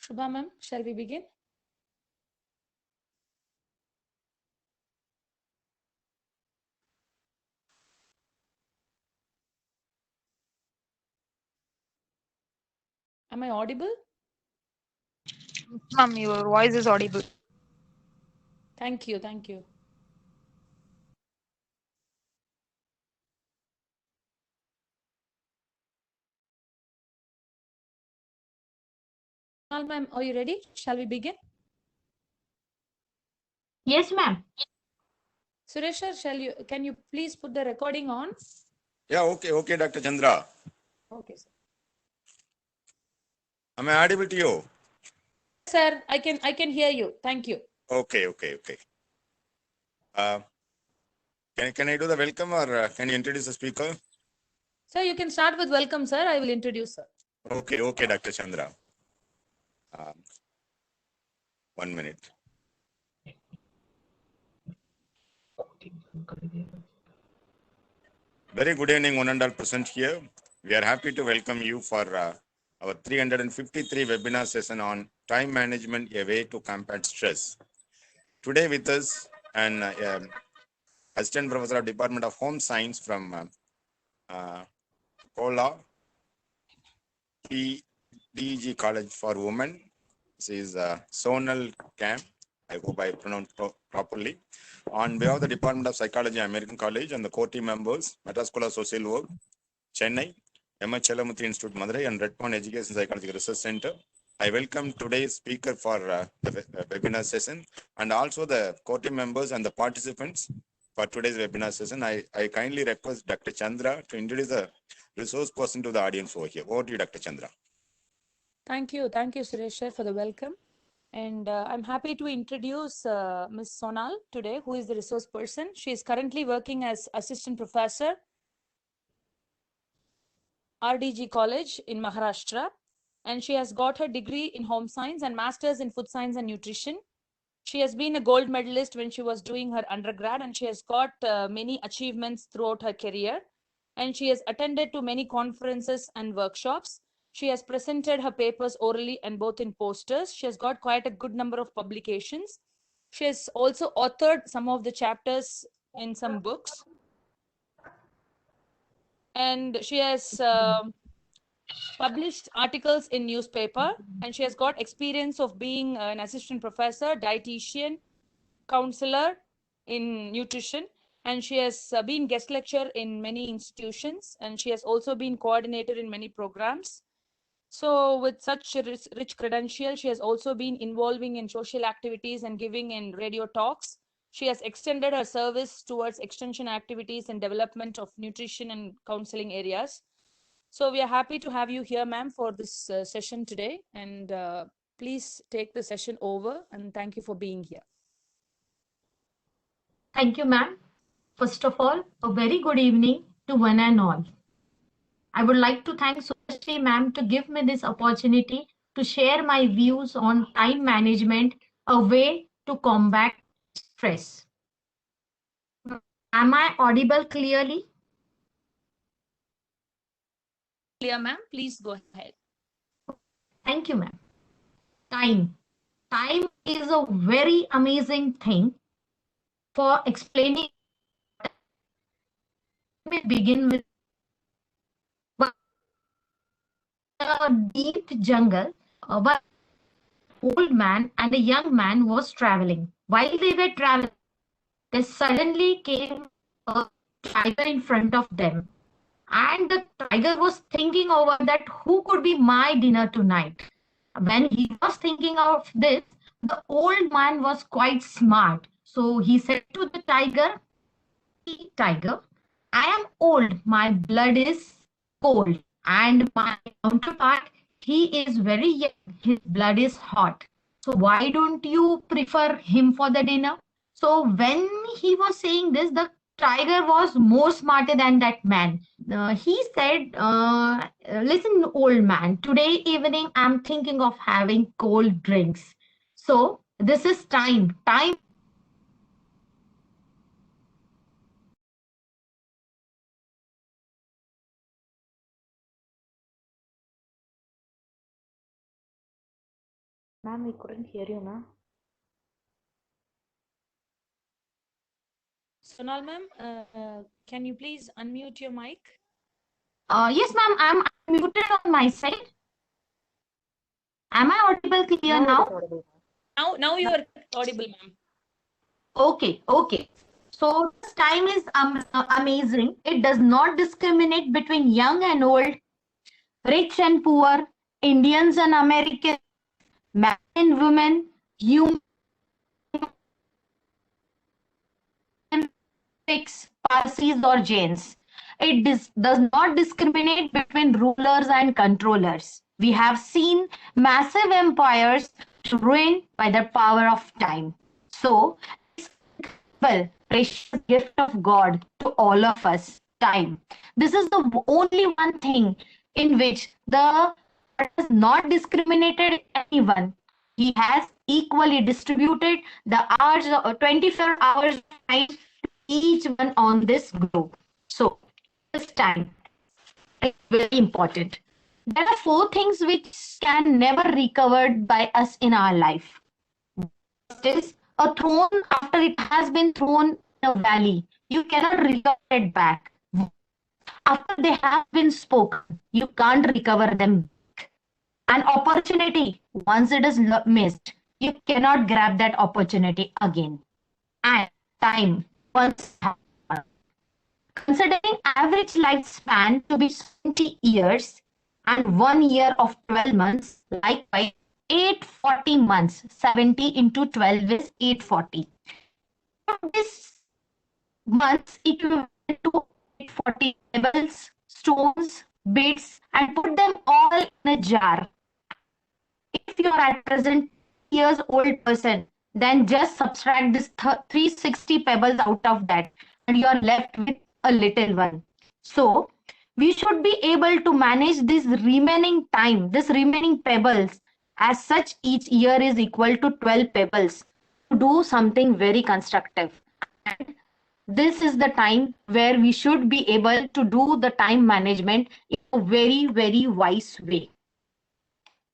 Shubha ma'am, shall we begin? Am I audible? Ma'am, your voice is audible. Thank you, thank you. Ma'am, are you ready? Shall we begin? Yes, ma'am. Suresh sir, can you please put the recording on? Yeah, okay, Dr. Chandra. Okay, sir. Am I audible to you? Sir, I can hear you. Thank you. Okay. Can I do the welcome or can you introduce the speaker? Sir, you can start with welcome, sir. I will introduce, sir. Okay, Dr. Chandra. 1 minute. Very good evening, one and all present here. We are happy to welcome you for our 353 webinar session on time management, a way to combat stress. Today with us an assistant professor of Department of Home Science from Kola DEG College for Women. This is Sonal Camp. I hope I pronounced properly. On behalf of the Department of Psychology, American College, and the core team members, Madras School of Social Work, Chennai, M.H. Chalamuthi Institute, Madurai, and Red Pond Education Psychology Research Center, I welcome today's speaker for the webinar session, and also the core team members and the participants for today's webinar session. I kindly request Dr. Chandra to introduce the resource person to the audience over here. Over to you, Dr. Chandra. Thank you, Suresh sir, for the welcome. And I'm happy to introduce Ms. Sonal today, who is the resource person. She is currently working as assistant professor, RDG College in Maharashtra, and she has got her degree in home science and master's in food science and nutrition. She has been a gold medalist when she was doing her undergrad, and she has got many achievements throughout her career. And she has attended to many conferences and workshops. She has presented her papers orally and both in posters. She has got quite a good number of publications. She has also authored some of the chapters in some books. And she has published articles in newspaper, and she has got experience of being an assistant professor, dietitian, counselor in nutrition, and she has been guest lecturer in many institutions, and she has also been coordinator in many programs. So with such rich credentials, she has also been involving in social activities and giving in radio talks. She has extended her service towards extension activities and development of nutrition and counseling areas. So we are happy to have you here, ma'am, for this session today. And please take the session over, and thank you for being here. Thank you, ma'am. First of all, a very good evening to one and all. I would like to thank Surashri ma'am to give me this opportunity to share my views on time management, a way to combat stress. Am I audible clearly? Clear, ma'am. Please go ahead. Thank you, ma'am. Time. Time is a very amazing thing for explaining. We begin with a deep jungle. One old man and a young man was traveling. While they were traveling, there suddenly came a tiger in front of them. And the tiger was thinking over that who could be my dinner tonight. When he was thinking of this, the old man was quite smart. So he said to the tiger, Tiger, I am old, my blood is cold, and my counterpart, he is very young, his blood is hot. So why don't you prefer him for the dinner? So when he was saying this, the tiger was more smarter than that man. He said, listen, old man, today evening I'm thinking of having cold drinks. So this is time. Time Ma'am, we couldn't hear you, ma'am. Sonal, ma'am, can you please unmute your mic? Yes, ma'am, I'm muted on my side. Am I audible clear now? Now you are audible, ma'am. Okay, okay. So this time is amazing. It does not discriminate between young and old, rich and poor, Indians and Americans, men and women, human, Sikhs, Parsis, or Jains. It does not discriminate between rulers and controllers. We have seen massive empires ruined by the power of time. So, well, precious gift of God to all of us, time. This is the only one thing in which the God has not discriminated anyone. He has equally distributed the hours, 24 hours of time to each one on this globe. So, this time is very important. There are four things which can never be recovered by us in our life. First is a throne after it has been thrown in a valley. You cannot recover it back. After they have been spoken, you can't recover them. An opportunity, once it is missed, you cannot grab that opportunity again. And time, once considering average lifespan to be 20 years and 1 year of 12 months, likewise 840 months, 70 into 12 is 840. This months equivalent to 840 pebbles, stones, bits, and put them all in a jar. If you are at present years old person, then just subtract this 360 pebbles out of that, and you are left with a little one. So we should be able to manage this remaining time, this remaining pebbles. As such, each year is equal to 12 pebbles to do something very constructive. And this is the time where we should be able to do the time management in a very, very wise way.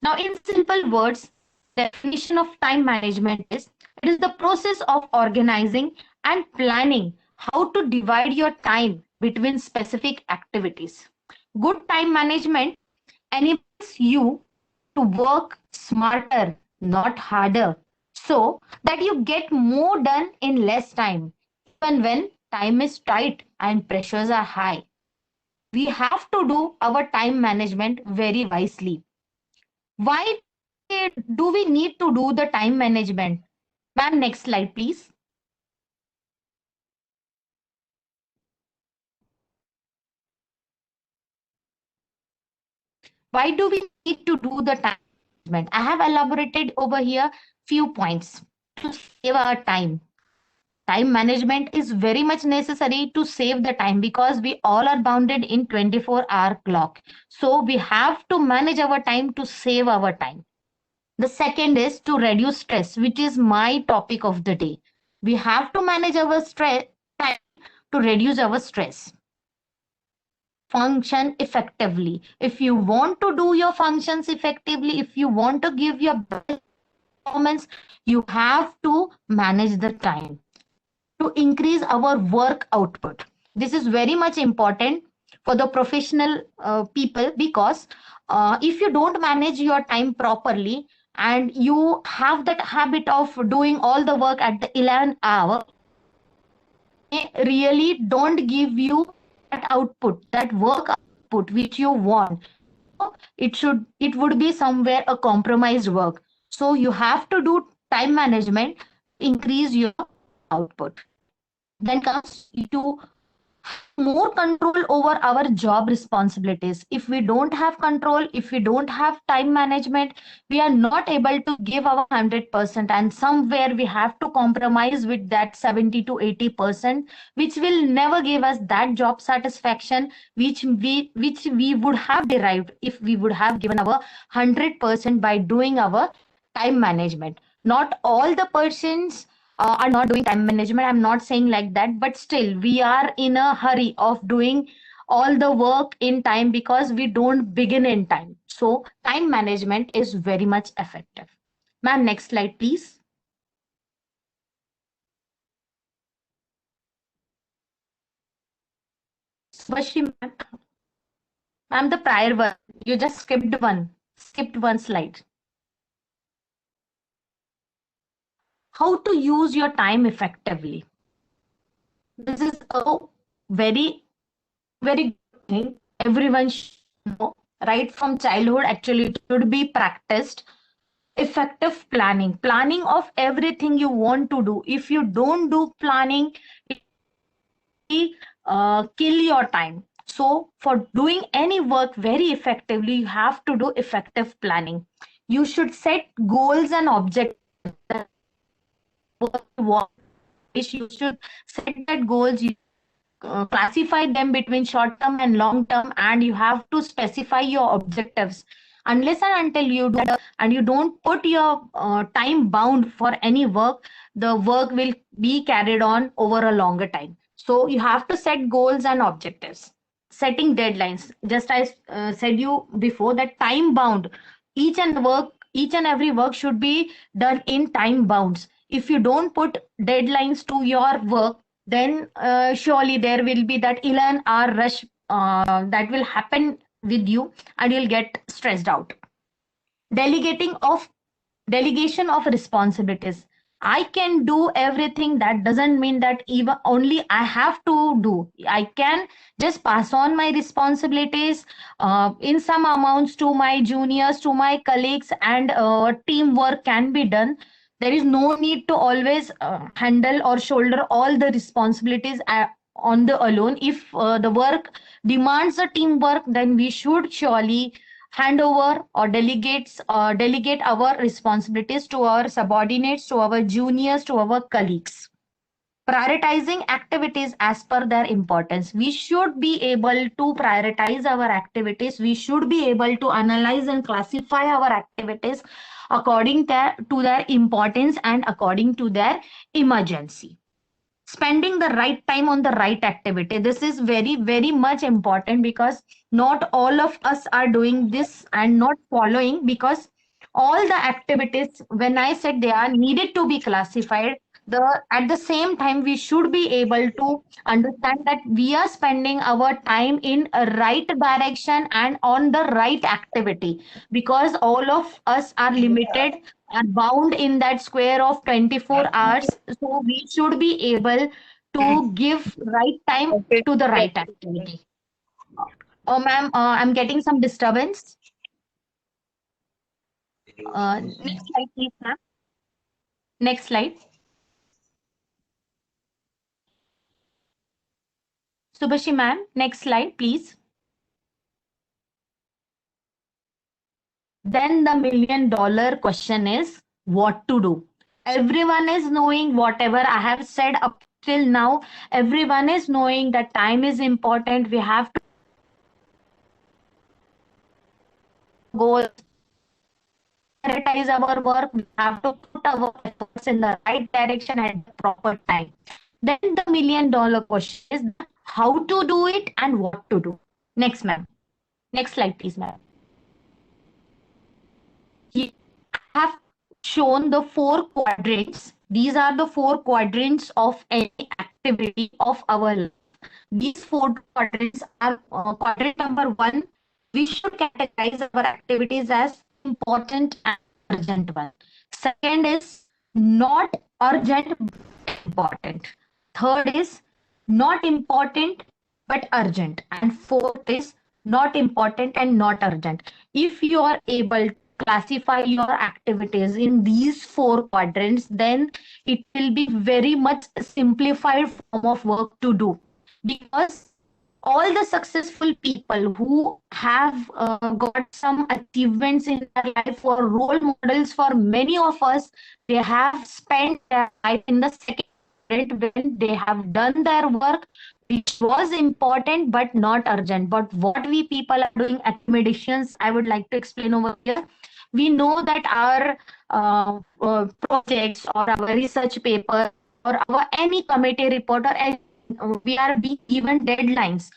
Now, in simple words, definition of time management is it is the process of organizing and planning how to divide your time between specific activities. Good time management enables you to work smarter, not harder, so that you get more done in less time, even when time is tight and pressures are high. We have to do our time management very wisely. Why do we need to do the time management? Ma'am, next slide, please. Why do we need to do the time management? I have elaborated over here few points to save our time. Time management is very much necessary to save the time because we all are bounded in 24-hour clock. So we have to manage our time to save our time. The second is to reduce stress, which is my topic of the day. We have to manage our stress time to reduce our stress. Function effectively. If you want to do your functions effectively, if you want to give your best performance, you have to manage the time to increase our work output. This is very much important for the professional people because if you don't manage your time properly and you have that habit of doing all the work at the 11 hour, it really don't give you that output, that work output which you want. It would be somewhere a compromised work. So you have to do time management, increase your output. Then comes to more control over our job responsibilities. If we don't have control, if we don't have time management, we are not able to give our 100%, and somewhere we have to compromise with that 70 to 80%, which will never give us that job satisfaction which we would have derived if we would have given our 100% by doing our time management. Not all the persons are not doing time management. I'm not saying like that, but still we are in a hurry of doing all the work in time because we don't begin in time. So time management is very much effective. Ma'am, next slide, please. Subhashri, ma'am. Ma'am, the prior one, you just skipped one slide. How to use your time effectively. This is a very, very good thing. Everyone should know. Right from childhood, actually, it should be practiced. Effective planning of everything you want to do. If you don't do planning, it will kill your time. So for doing any work very effectively, you have to do effective planning. You should set goals and objectives. You should set that goals. You classify them between short term and long term, and you have to specify your objectives. Unless and until you do and you don't put your time bound for any work, the work will be carried on over a longer time. So you have to set goals and objectives. Setting deadlines, just as said you before, that time bound, each and every work should be done in time bounds. If you don't put deadlines to your work, then surely there will be that 11-hour rush that will happen with you, and you'll get stressed out. Delegation of responsibilities. I can do everything. That doesn't mean that even only I have to do. I can just pass on my responsibilities in some amounts to my juniors, to my colleagues, and teamwork can be done. There is no need to always handle or shoulder all the responsibilities on the alone. If the work demands a teamwork, then we should surely hand over or delegate our responsibilities to our subordinates, to our juniors, to our colleagues. Prioritizing activities as per their importance. We should be able to prioritize our activities. We should be able to analyze and classify our activities according to their importance and according to their emergency. Spending the right time on the right activity. This is very, very much important, because not all of us are doing this and not following, because all the activities, when I said they are needed to be classified, at the same time we should be able to understand that we are spending our time in a right direction and on the right activity, because all of us are limited and bound in that square of 24 hours. So we should be able to give right time to the right activity. Oh, ma'am, I'm getting some disturbance. Next slide, please, ma'am. Next slide. Subhashi, ma'am, next slide, please. Then the $1,000,000 question is what to do. Everyone is knowing whatever I have said up till now. Everyone is knowing that time is important. We have to go prioritize our work. We have to put our efforts in the right direction at the proper time. Then the $1,000,000 question is how to do it and what to do. Next, ma'am. Next slide, please, ma'am. I have shown the 4 quadrants. These are the 4 quadrants of any activity of our life. These 4 quadrants are quadrant number 1. We should categorize our activities as important and urgent one. Second is not urgent but important. Third is not important but urgent. And fourth is not important and not urgent. If you are able to classify your activities in these 4 quadrants, then it will be very much simplified form of work to do, because all the successful people who have got some achievements in their life, or role models for many of us, they have spent their life in the second quadrant, when they have done their work which was important but not urgent. But what we people are doing, academicians, I would like to explain over here. We know that our projects or our research paper or our any committee report or we are being given deadlines.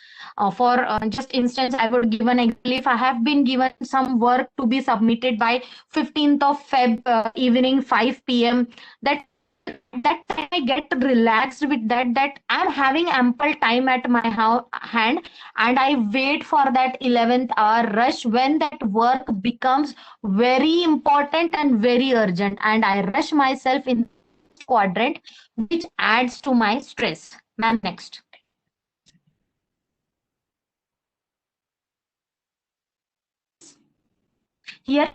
For just instance, I would give an example. If I have been given some work to be submitted by 15th of Feb evening 5 p.m., that time I get relaxed with that I'm having ample time at my hand, and I wait for that 11th hour rush when that work becomes very important and very urgent, and I rush myself in quadrant, which adds to my stress. Ma'am, next. Here,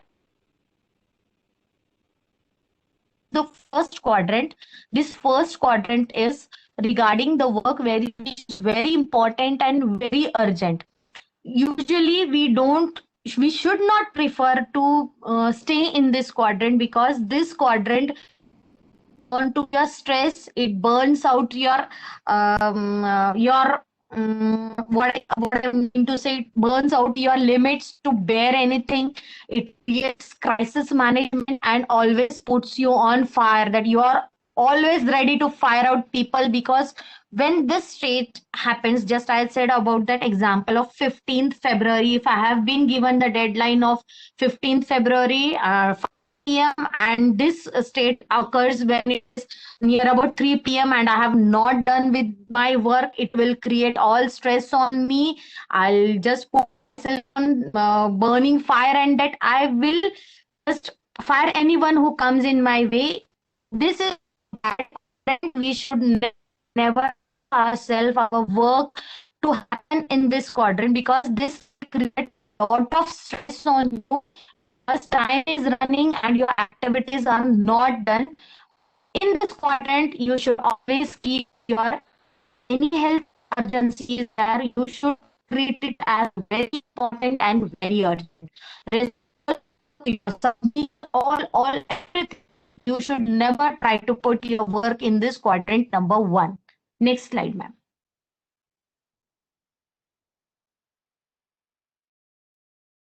the first quadrant. This first quadrant is regarding the work which is very important and very urgent. Usually, we should not prefer to stay in this quadrant, because this quadrant onto your stress, it burns out what I'm going to say, it burns out your limits to bear anything. It creates crisis management and always puts you on fire, that you are always ready to fire out people. Because when this state happens, just I said about that example of 15th February, if I have been given the deadline of 15th February, p.m. and this state occurs when it is near about 3 p.m. and I have not done with my work, it will create all stress on me. I'll just put myself on burning fire, and that I will just fire anyone who comes in my way. This is bad. We should never ourselves, our work to happen in this quadrant, because this creates a lot of stress on you. As time is running and your activities are not done in this quadrant, you should always keep your any health urgencies there. You should treat it as very important and very urgent. All everything. You should never try to put your work in this quadrant number 1. Next slide, ma'am.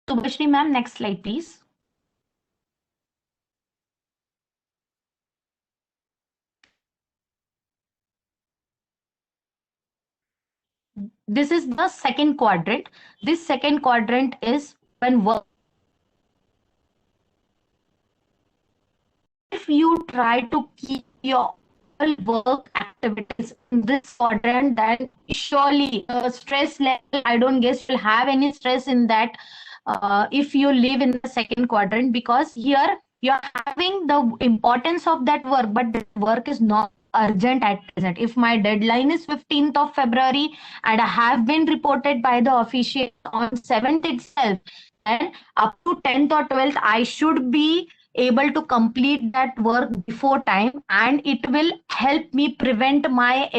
Subhashri ma'am, next slide, please. This is the second quadrant. This second quadrant is when work. If you try to keep your all work activities in this quadrant, then surely stress level, I don't guess you'll have any stress in that if you live in the second quadrant, because here you're having the importance of that work, but the work is not urgent at present. If my deadline is 15th of February and I have been reported by the official on 7th itself, then up to 10th or 12th, I should be able to complete that work before time, and it will help me prevent my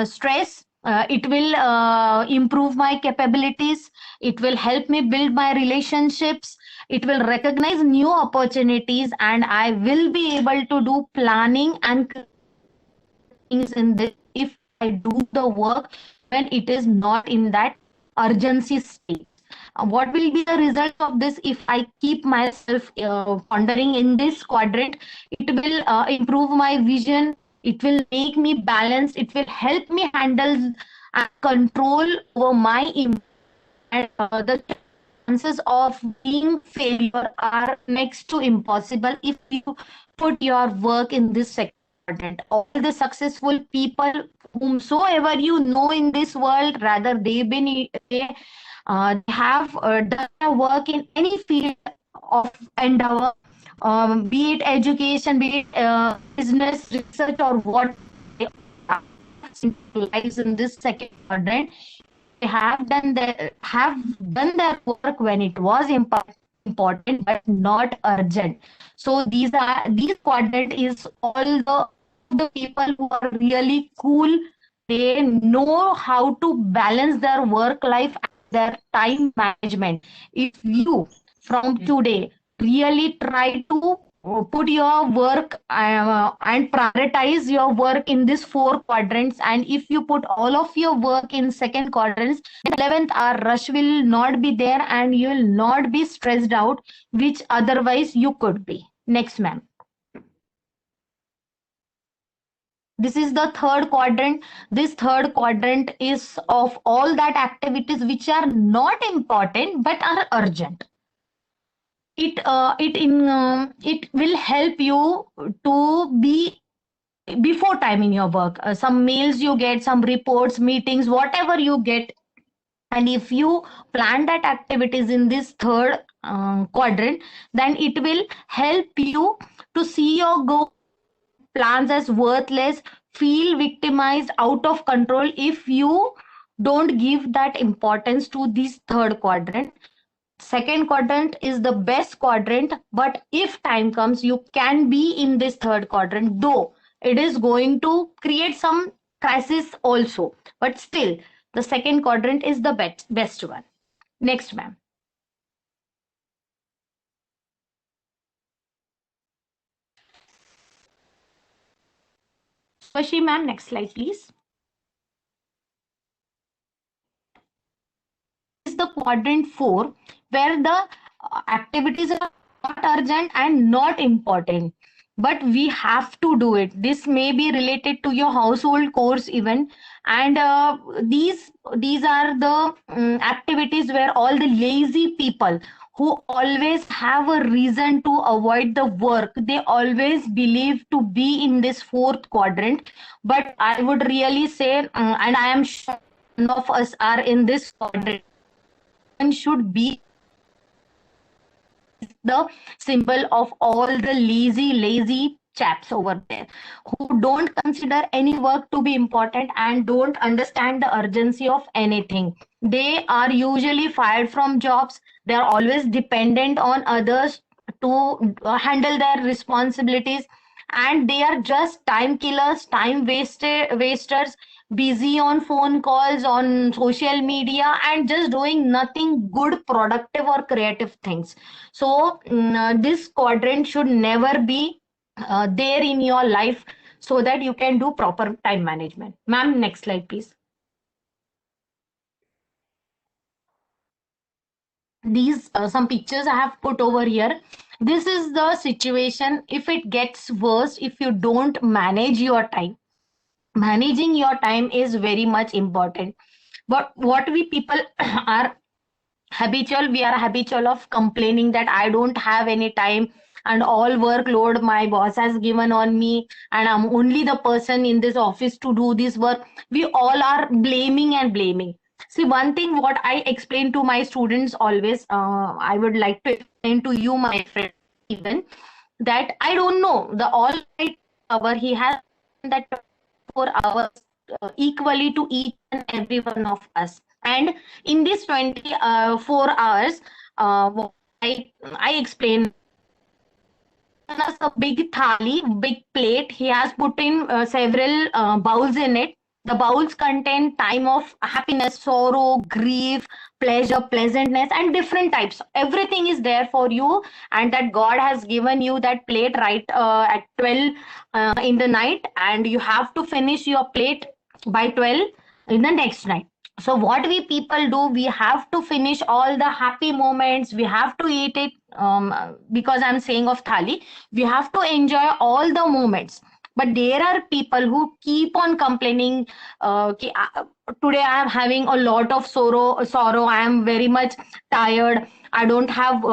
stress. It will improve my capabilities. It will help me build my relationships. It will recognize new opportunities, and I will be able to do planning and things in this if I do the work when it is not in that urgency state. What will be the result of this if I keep myself pondering in this quadrant? It will improve my vision. It will make me balanced. It will help me handle and control over my and the chances of being failure are next to impossible if you put your work in this second quadrant. All the successful people whomsoever you know in this world, rather they have done their work in any field of endeavor, be it education, be it business, research, or what they lies in this second quadrant. They have done their work when it was important but not urgent. So these quadrant is all the people who are really cool. They know how to balance their work life and their time management. If you from today really try to put your work and prioritize your work in these 4 quadrants, and if you put all of your work in second quadrants, 11th hour rush will not be there and you will not be stressed out, which otherwise you could be. Next, ma'am. This is the third quadrant. This third quadrant is of all that activities which are not important but are urgent. It will help you to be before time in your work. Some mails you get, some reports, meetings, whatever you get, and if you plan that activities in this third quadrant, then it will help you to see your goal plans as worthless, feel victimized, out of control if you don't give that importance to this third quadrant. Second quadrant is the best quadrant, but if time comes, you can be in this third quadrant, though it is going to create some crisis also. But still, the second quadrant is the best one. Next, ma'am. Swashi, ma'am, next slide, please. Is the quadrant 4, where the activities are not urgent and not important, but we have to do it. This may be related to your household chores even, and these are the activities where all the lazy people who always have a reason to avoid the work, they always believe to be in this fourth quadrant. But I would really say, and I am sure none of us are in this quadrant, should be the symbol of all the lazy chaps over there who don't consider any work to be important and don't understand the urgency of anything. They are usually fired from jobs. They are always dependent on others to handle their responsibilities, and they are just time killers, wasters, busy on phone calls, on social media, and just doing nothing good, productive, or creative things. So this quadrant should never be there in your life, so that you can do proper time management. Ma'am, next slide, please. These some pictures I have put over here. This is the situation if it gets worse, if you don't manage your time. Managing your time is very much important. But what we people are habitual, we are habitual of complaining that I don't have any time, and all workload my boss has given on me, and I'm only the person in this office to do this work. We all are blaming and blaming. See, one thing what I explain to my students always, I would like to explain to you, my friend, even, that I don't know the all right power he has, that 4 hours equally to each and every one of us. And in this 24 hours, I explain us a big thali, big plate. He has put in several bowls in it. The bowls contain time of happiness, sorrow, grief, pleasure, pleasantness, and different types. Everything is there for you, and that God has given you that plate right at 12 in the night, and you have to finish your plate by 12 in the next night. So what we people do, we have to finish all the happy moments, we have to eat it, because I'm saying of thali, we have to enjoy all the moments. But there are people who keep on complaining, today I am having a lot of sorrow, I am very much tired, I don't have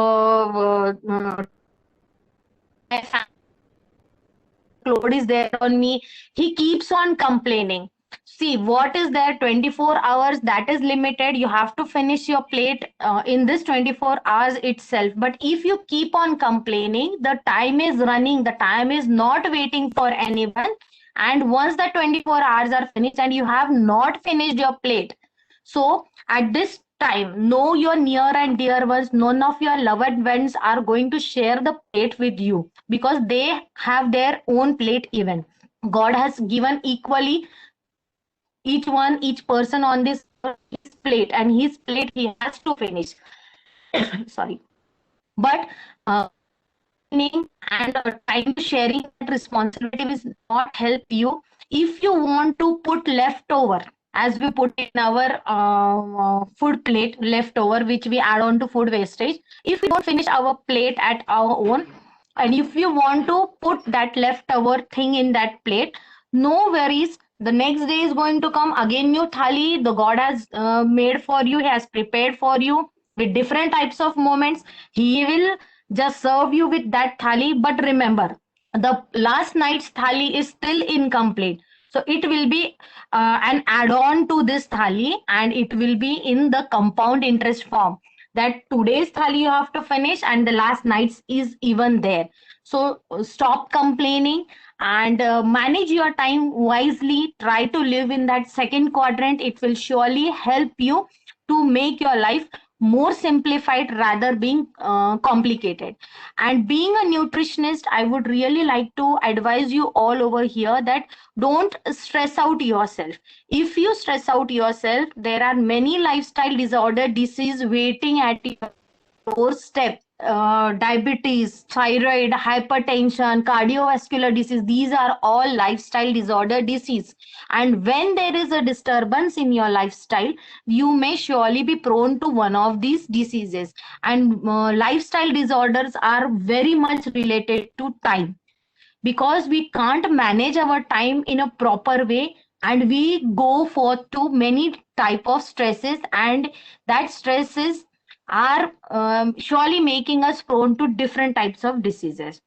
load is there on me. He keeps on complaining. See, what is there? 24 hours, that is limited. You have to finish your plate in this 24 hours itself. But if you keep on complaining, the time is running, the time is not waiting for anyone. And once the 24 hours are finished and you have not finished your plate, so at this time, know your near and dear ones, none of your loved ones are going to share the plate with you, because they have their own plate even. God has given equally each person on this his plate, and his plate he has to finish. Sorry. But and time sharing that responsibility will not help you. If you want to put leftover, as we put in our food plate, leftover, which we add on to food wastage, if we don't finish our plate at our own, and if you want to put that leftover thing in that plate, No worries. The next day is going to come again. New thali the God has made for you. He has prepared for you with different types of moments. He will just serve you with that thali. But remember, the last night's thali is still incomplete. So it will be an add-on to this thali, and it will be in the compound interest form. That today's thali you have to finish, and the last night's is even there. So stop complaining and manage your time wisely. Try to live in that second quadrant. It will surely help you to make your life more simplified rather being complicated. And being a nutritionist, I would really like to advise you all over here that don't stress out yourself. If you stress out yourself, there are many lifestyle disorder disease waiting at your doorstep. Diabetes, thyroid, hypertension, cardiovascular disease, these are all lifestyle disorder disease. And when there is a disturbance in your lifestyle, you may surely be prone to one of these diseases. And lifestyle disorders are very much related to time, because we can't manage our time in a proper way, and we go forth to many type of stresses, and that stresses are surely making us prone to different types of diseases.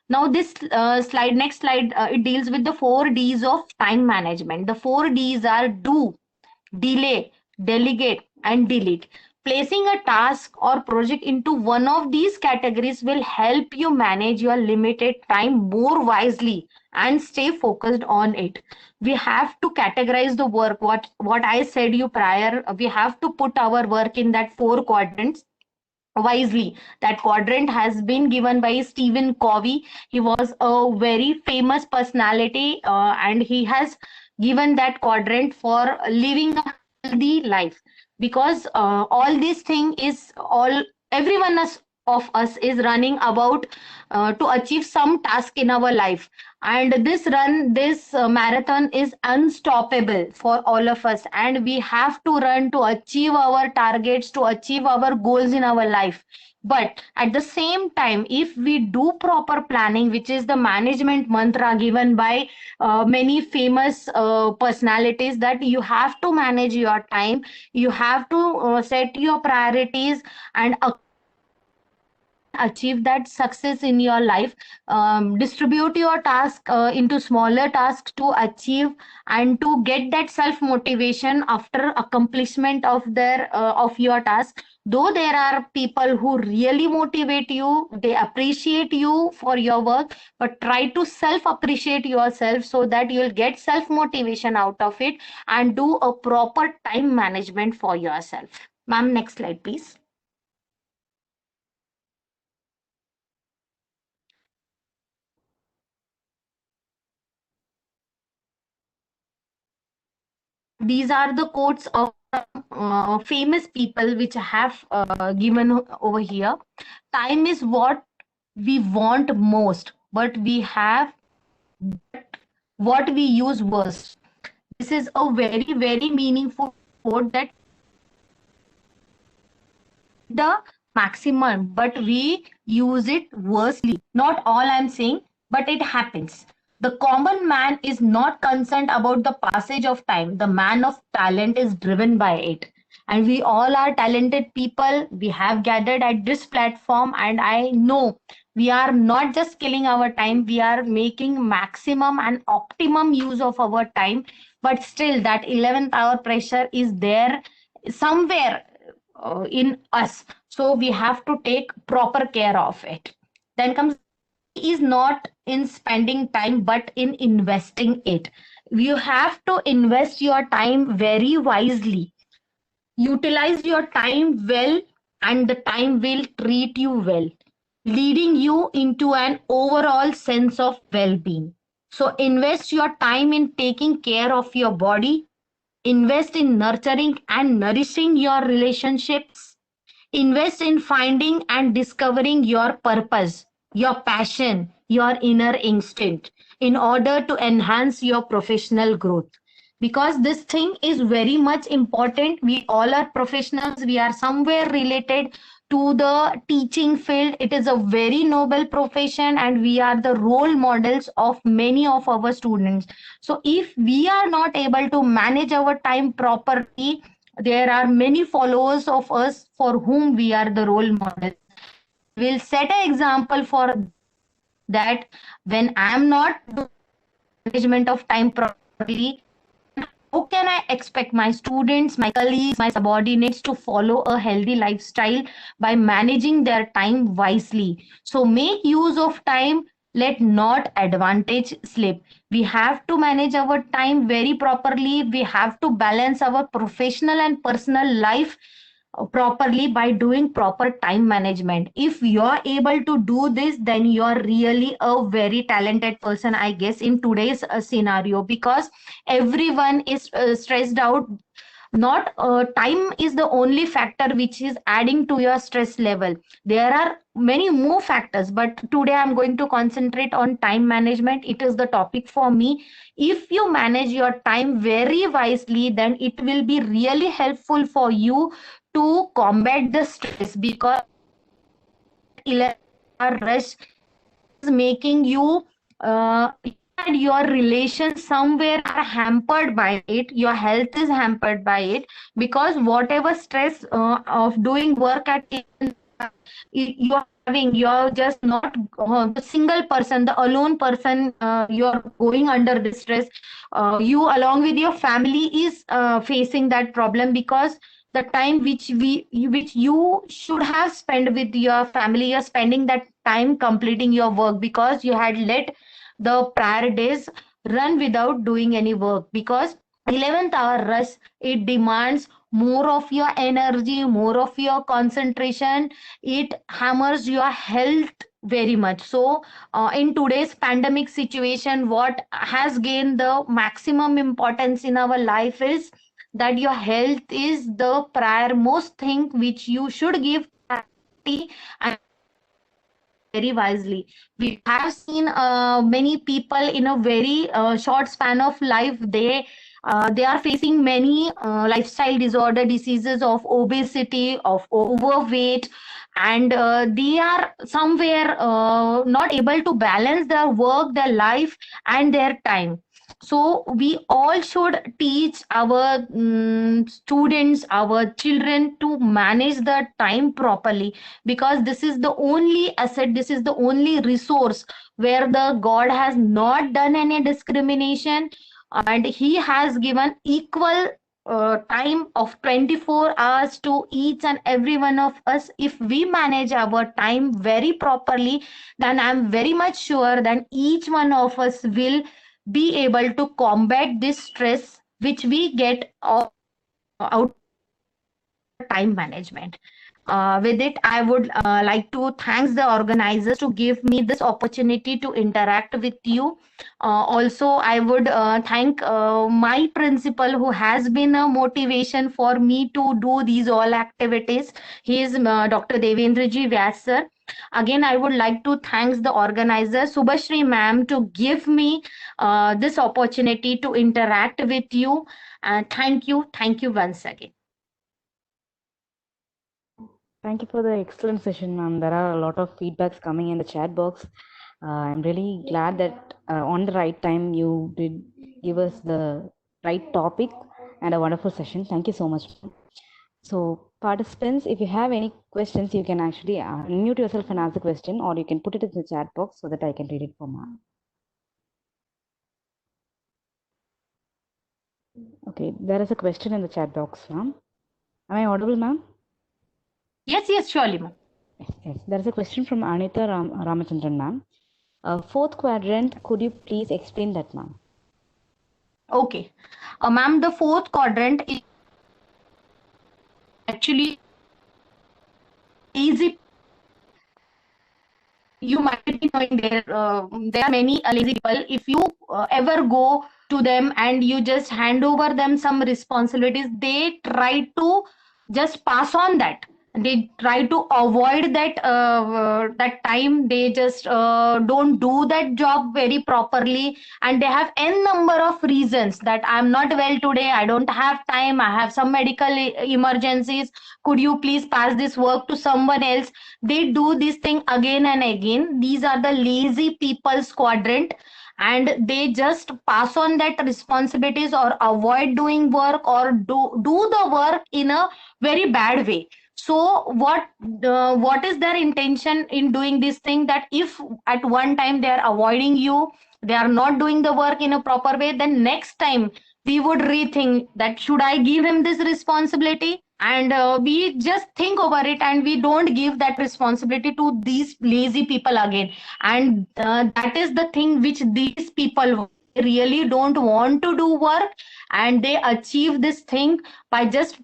Now this next slide, it deals with the 4 Ds of time management. The 4 Ds are do, delay, delegate, and delete. Placing a task or project into one of these categories will help you manage your limited time more wisely and stay focused on it. We have to categorize the work. What I said you prior, we have to put our work in that 4 quadrants wisely. That quadrant has been given by Stephen Covey. He was a very famous personality, and he has given that quadrant for living a healthy life. Because all this thing is all everyone of us is running about to achieve some task in our life, and this marathon is unstoppable for all of us, and we have to run to achieve our targets, to achieve our goals in our life. But at the same time, if we do proper planning, which is the management mantra given by many famous personalities, that you have to manage your time, you have to set your priorities and achieve that success in your life. Distribute your task into smaller tasks to achieve and to get that self motivation after accomplishment of your task. Though there are people who really motivate you, they appreciate you for your work, but try to self appreciate yourself so that you'll get self motivation out of it and do a proper time management for yourself. Ma'am, next slide please. These are the quotes of famous people which I have given over here. Time is what we want most, but we have what we use worst. This is a very, very meaningful quote, that the maximum, but we use it worstly. Not all I'm saying, but it happens. The common man is not concerned about the passage of time. The man of talent is driven by it. And we all are talented people. We have gathered at this platform, and I know we are not just killing our time, we are making maximum and optimum use of our time. But still, that 11th hour pressure is there somewhere in us. So we have to take proper care of it. Then comes is not in spending time, but in investing it. You have to invest your time very wisely. Utilize your time well, and the time will treat you well, leading you into an overall sense of well-being. So invest your time in taking care of your body, invest in nurturing and nourishing your relationships, invest in finding and discovering your purpose, your passion, your inner instinct in order to enhance your professional growth. Because this thing is very much important. We all are professionals, we are somewhere related to the teaching field. It is a very noble profession, and we are the role models of many of our students. So if we are not able to manage our time properly, there are many followers of us for whom we are the role models. We'll set an example for that. When I am not doing management of time properly, how can I expect my students, my colleagues, my subordinates to follow a healthy lifestyle by managing their time wisely? So make use of time, let not advantage slip. We have to manage our time very properly. We have to balance our professional and personal life properly by doing proper time management. If you're able to do this, then you're really a very talented person, I guess, in today's scenario, because everyone is stressed out. Not time is the only factor which is adding to your stress level. There are many more factors, but today I'm going to concentrate on time management. It is the topic for me. If you manage your time very wisely, then it will be really helpful for you to combat the stress, because 11-hour rush is making you and your relations somewhere are hampered by it. Your health is hampered by it, because whatever stress of doing work at you're having, you're just not the single person, the alone person, you're going under the stress. You along with your family is facing that problem, because the time which you should have spent with your family, you're spending that time completing your work, because you had let the prior days run without doing any work. Because 11th hour rush, it demands more of your energy, more of your concentration. It hammers your health very much. So in today's pandemic situation, what has gained the maximum importance in our life is that your health is the prior most thing which you should give priority, and very wisely. We have seen many people in a very short span of life. They are facing many lifestyle disorder diseases of obesity, of overweight, and they are somewhere not able to balance their work, their life, and their time. So we all should teach our students, our children, to manage the time properly, because this is the only asset, this is the only resource where the God has not done any discrimination, and he has given equal time of 24 hours to each and every one of us. If we manage our time very properly, then I'm very much sure that each one of us will be able to combat this stress which we get out time management. With it, I would like to thank the organizers to give me this opportunity to interact with you. Also, I would thank my principal, who has been a motivation for me to do these all activities. He is Dr. Devendraji Vyas sir. Again, I would like to thank the organizer, Subhashri ma'am, to give me this opportunity to interact with you. Thank you once again. Thank you for the excellent session, ma'am. There are a lot of feedbacks coming in the chat box. I'm really glad that on the right time you did give us the right topic and a wonderful session. Thank you so much. So participants, if you have any questions, you can actually unmute yourself and ask the question, or you can put it in the chat box so that I can read it for ma'am. Okay, there is a question in the chat box, ma'am. Am I audible, ma'am? Yes, surely, ma'am. Yes. There is a question from Anita Ramachandran, ma'am. Fourth quadrant, could you please explain that, ma'am? Okay. Ma'am, the fourth quadrant is actually easy. You might be knowing there are many lazy people. If you ever go to them and you just hand over them some responsibilities, they try to just pass on that. they try to avoid that time. They just don't do that job very properly, and they have n number of reasons that I'm not well today, I don't have time, I have some medical emergencies, could you please pass this work to someone else. They do this thing again and again. These are the lazy people's quadrant, and they just pass on that responsibilities or avoid doing work or do the work in a very bad way. So what is their intention in doing this thing, that if at one time they are avoiding you, they are not doing the work in a proper way, then next time we would rethink that should I give him this responsibility, and we just think over it and we don't give that responsibility to these lazy people again. And that is the thing which these people really don't want to do work, and they achieve this thing by just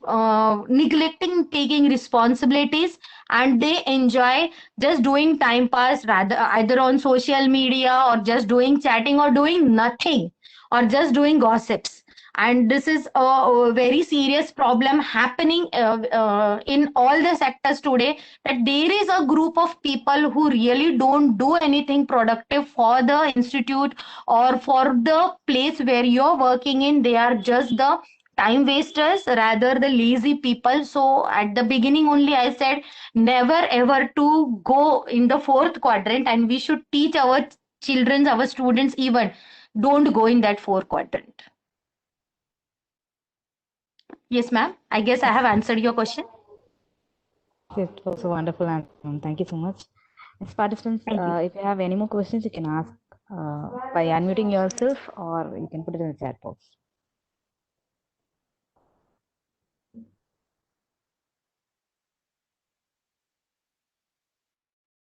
neglecting taking responsibilities, and they enjoy just doing time pass, rather either on social media or just doing chatting or doing nothing or just doing gossips. And this is a very serious problem happening in all the sectors today, that there is a group of people who really don't do anything productive for the institute or for the place where you're working in. They are just the time wasters, rather the lazy people. So at the beginning only I said never ever to go in the fourth quadrant, and we should teach our children, our students even, don't go in that fourth quadrant. Yes, ma'am. I guess I have answered your question. It was a wonderful answer. Thank you so much. As participants, Thank you. if you have any more questions, you can ask by unmuting yourself, or you can put it in the chat box.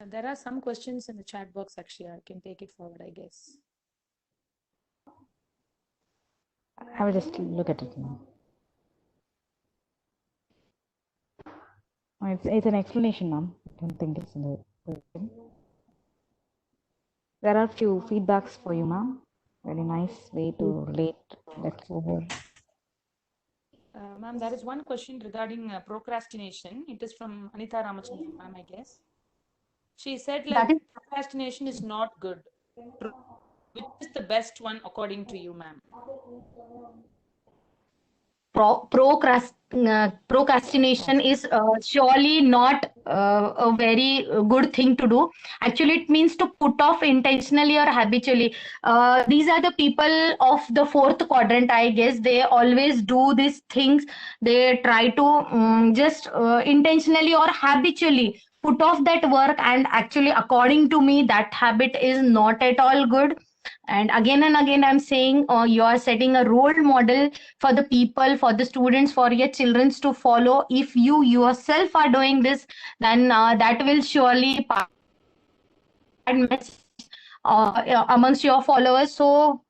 There are some questions in the chat box, actually. I can take it forward, I guess. I will just look at it now. It's an explanation, ma'am. I don't think it's in the question. There are few feedbacks for you, ma'am. Very nice way to relate that over. Ma'am, there is one question regarding procrastination. It is from Anita Ramachandran, ma'am, I guess. She said, like, procrastination is not good. Which is the best one according to you, ma'am? Procrastination is surely not a very good thing to do. Actually, it means to put off intentionally or habitually. These are the people of the fourth quadrant, I guess. They always do these things. They try to just intentionally or habitually put off that work, and actually, according to me, that habit is not at all good. And again I'm saying, you are setting a role model for the people, for the students, for your children to follow. If you yourself are doing this, then that will surely pass amongst your followers. So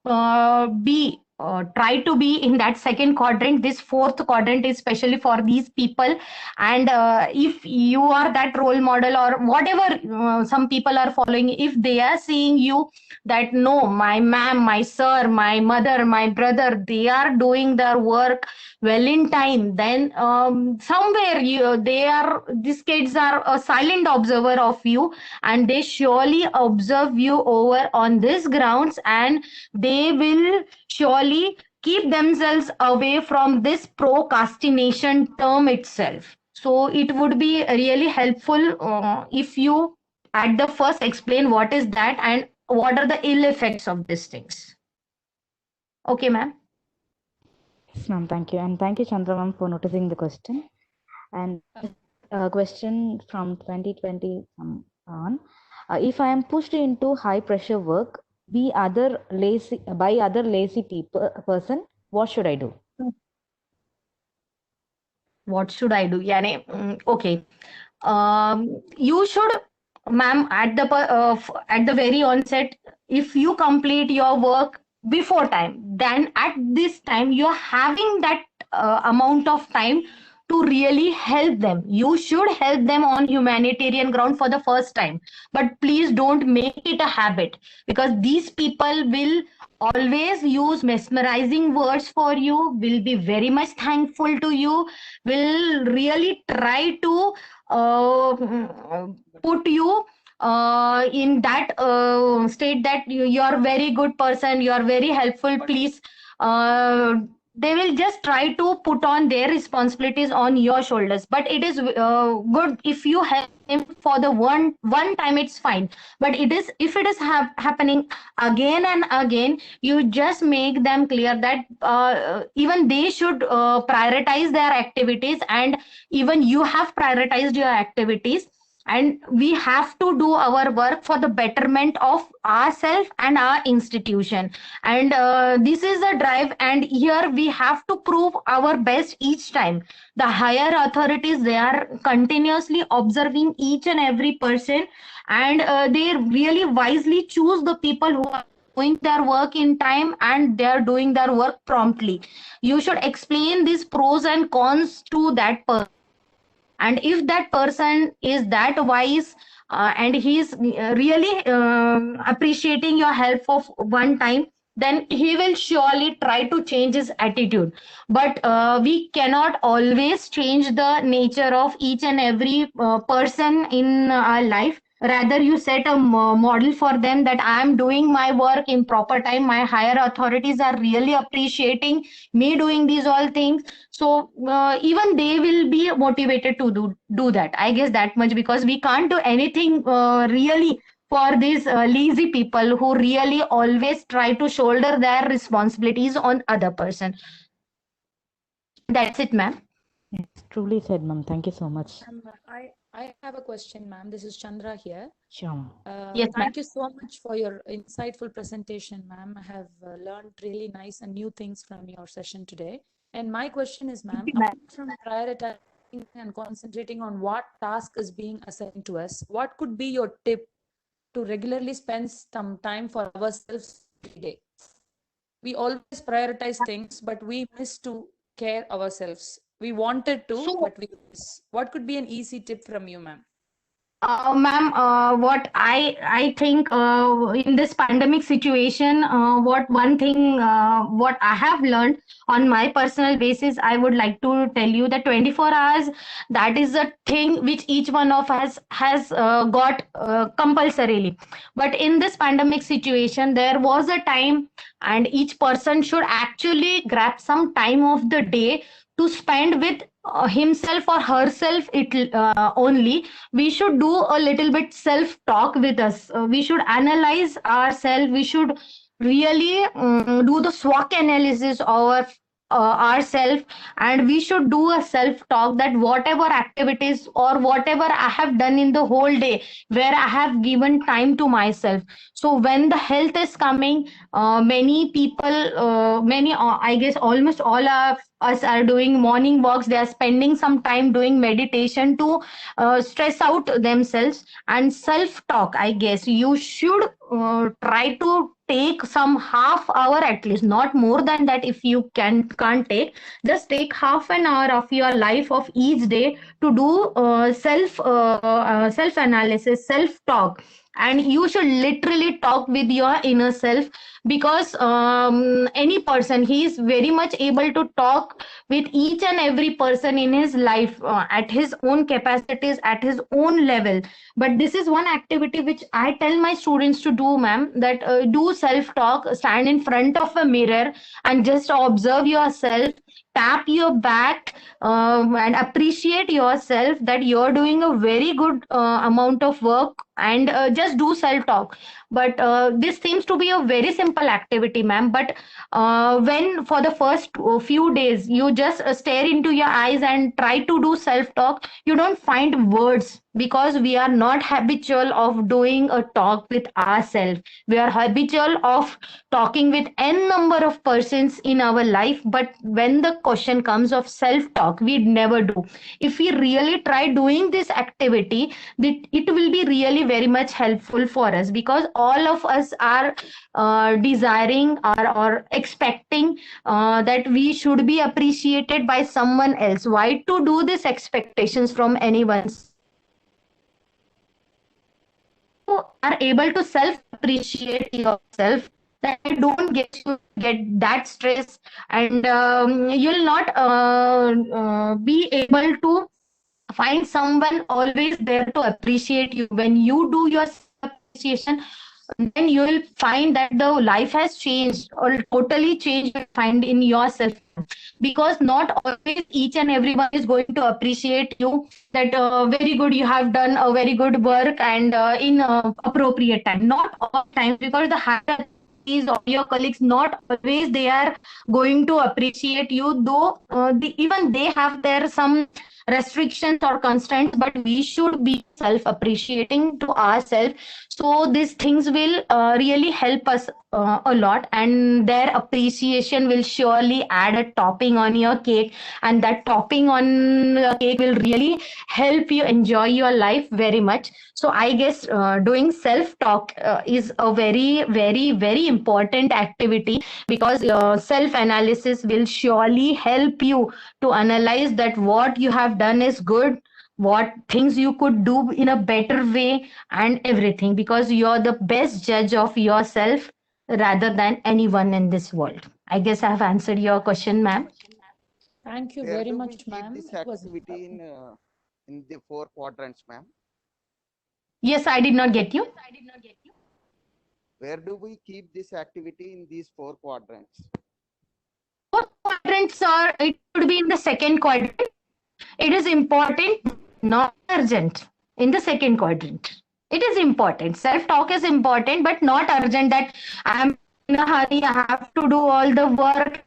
try to be in that second quadrant. This fourth quadrant is specially for these people. And if you are that role model or whatever some people are following, if they are seeing you that no, my ma'am, my sir, my mother, my brother, they are doing their work well in time, then somewhere these kids are a silent observer of you, and they surely observe you over on these grounds, and they will surely keep themselves away from this procrastination term itself. So it would be really helpful if you at the first explain what is that and what are the ill effects of these things. Okay, ma'am. Yes, ma'am. Thank you. And thank you, Chandra ma'am, for noticing the question. And a question from 2020 on. If I am pushed into high pressure work by other lazy person, what should I do? What should I do? Okay. You should, ma'am, at the very onset, if you complete your work before time, then at this time you're having that amount of time to really help them. You should help them on humanitarian ground for the first time, but please don't make it a habit, because these people will always use mesmerizing words for you, will be very much thankful to you, will really try to put you in that state that you are very good person, you are very helpful, please. They will just try to put on their responsibilities on your shoulders. But it is good if you help him for the one time, it's fine. But it is, if it is happening again and again, you just make them clear that even they should prioritize their activities, and even you have prioritized your activities, and we have to do our work for the betterment of ourselves and our institution. And this is a drive, and here we have to prove our best each time. The higher authorities, they are continuously observing each and every person, and they really wisely choose the people who are doing their work in time and they are doing their work promptly. You should explain these pros and cons to that person, and if that person is that wise and he's really appreciating your help of one time, then he will surely try to change his attitude. But we cannot always change the nature of each and every person in our life. Rather, you set a model for them that I am doing my work in proper time, my higher authorities are really appreciating me doing these all things. So even they will be motivated to do that. I guess that much, because we can't do anything really for these lazy people who really always try to shoulder their responsibilities on other person. That's it, ma'am. Yes, truly said, ma'am. Thank you so much. I have a question, ma'am. This is Chandra here. Sure, ma'am. Yes, ma'am. Thank you so much for your insightful presentation, ma'am. I have learned really nice and new things from your session today. And my question is, ma'am, apart from prioritizing and concentrating on what task is being assigned to us, what could be your tip to regularly spend some time for ourselves every day? We always prioritize things, but we miss to care ourselves. We wanted to, So- but we miss. What could be an easy tip from you, ma'am? Ma'am, what I think in this pandemic situation, what one thing what I have learned on my personal basis, I would like to tell you that 24 hours, that is a thing which each one of us has got compulsorily. But in this pandemic situation, there was a time, and each person should actually grab some time of the day to spend with himself or herself only. We should do a little bit self talk with us. We should analyze ourselves. We should really do the SWOT analysis of ourselves, and we should do a self talk that whatever activities or whatever I have done in the whole day, where I have given time to myself. So when the health is coming, many people, I guess almost all of us are doing morning walks. They are spending some time doing meditation to stress out themselves. And self talk, I guess you should try to take some half hour at least, not more than that. If you can't take, just take half an hour of your life of each day to do self analysis, self talk. And you should literally talk with your inner self, because any person, he is very much able to talk with each and every person in his life at his own capacities, at his own level. But this is one activity which I tell my students to do, ma'am, that do self talk, stand in front of a mirror and just observe yourself, tap your back, and appreciate yourself that you're doing a very good amount of work, and just do self talk. But this seems to be a very simple activity, ma'am. But when for the first few days you just stare into your eyes and try to do self talk, you don't find words, because we are not habitual of doing a talk with ourselves. We are habitual of talking with n number of persons in our life, but when the question comes of self talk, we never do. If we really try doing this activity, it will be really very much helpful for us, because all of us are desiring or expecting that we should be appreciated by someone else. Why to do these expectations from anyone? You are able to self appreciate yourself, that you don't get that stress, and you'll not be able to find someone always there to appreciate you. When you do your appreciation, then you will find that the life has changed or totally changed. You find in yourself, because not always each and everyone is going to appreciate you, that very good, you have done a very good work, and in appropriate time. Not all times, because the higher is of your colleagues, not always they are going to appreciate you, though even they have their some restrictions or constraints, but we should be self appreciating to ourselves. So these things will really help us a lot, and their appreciation will surely add a topping on your cake, and that topping on the cake will really help you enjoy your life very much. So I guess doing self talk is a very, very, very important activity, because self analysis will surely help you to analyze that what you have done is good, what things you could do in a better way, and everything, because you're the best judge of yourself rather than anyone in this world. I guess I have answered your question, ma'am. Thank you Where very do we much, keep ma'am. this It was activity in the 4 quadrants, ma'am? Yes, I did not get you. Where do we keep this activity in these 4 quadrants? Both quadrants are, it could be in the second quadrant. It is important, not urgent. In the second quadrant, it is important. Self talk is important, but not urgent that I am in a hurry, I have to do all the work.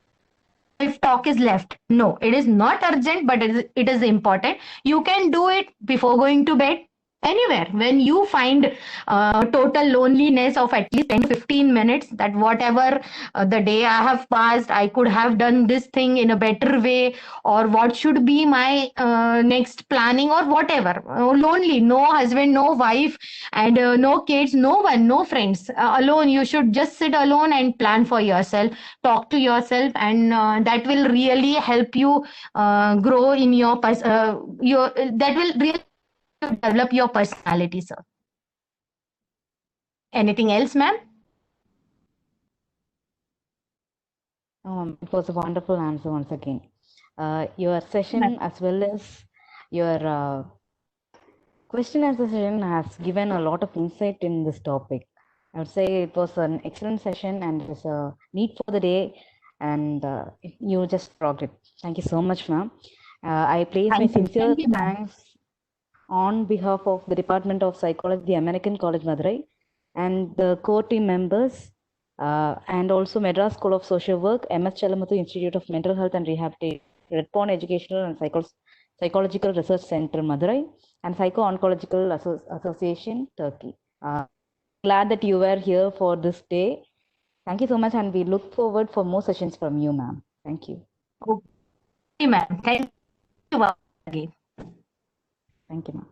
If talk is left, no, it is not urgent, but it is important. You can do it before going to bed, anywhere when you find total loneliness of at least 10 to 15 minutes, that whatever the day I have passed, I could have done this thing in a better way, or what should be my next planning, or whatever. Lonely, no husband, no wife, and no kids, no one, no friends, alone. You should just sit alone and plan for yourself, talk to yourself, and that will really help you grow in your that will really develop your personality, sir. Anything else, ma'am? It was a wonderful answer once again. Your session as well as your question answer session has given a lot of insight in this topic. I would say it was an excellent session and it was a need for the day, and you just rocked it. Thank you so much, ma'am. I place my Thank you. sincere Thank you, ma'am. thanks on behalf of the Department of Psychology, the American College Madurai, and the core team members, and also Madras School of Social Work, MS Chalamuthu Institute of Mental Health and Rehabilitation, Red Pond Educational and Psychological Research Center, Madurai, and Psycho-Oncological Association, Turkey. Glad that you were here for this day. Thank you so much, and we look forward for more sessions from you, ma'am. Thank you. Okay, ma'am. Thank you again. Thank you, ma'am.